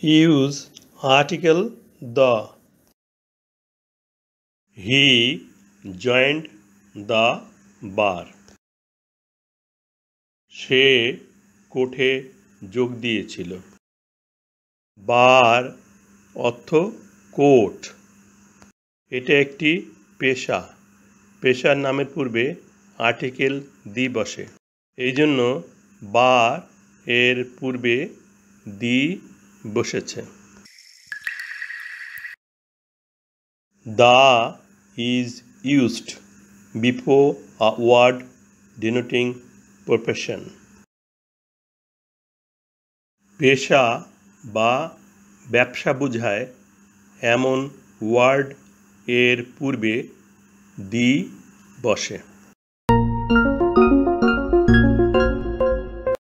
Use article the. He joined the bar. সে কোর্টে যোগ দিয়েছিল। বার অর্থ কোর্ট। এটা একটি পেশা। পেশার নামের পূর্বে আর্টিকেল দি বসে, এই জন্য বার এর পূর্বে দি বসেছে। The is used before a word denoting profession. পেশা বা ব্যবসা বোঝায় এমন ওয়ার্ড এর পূর্বে দি বসে।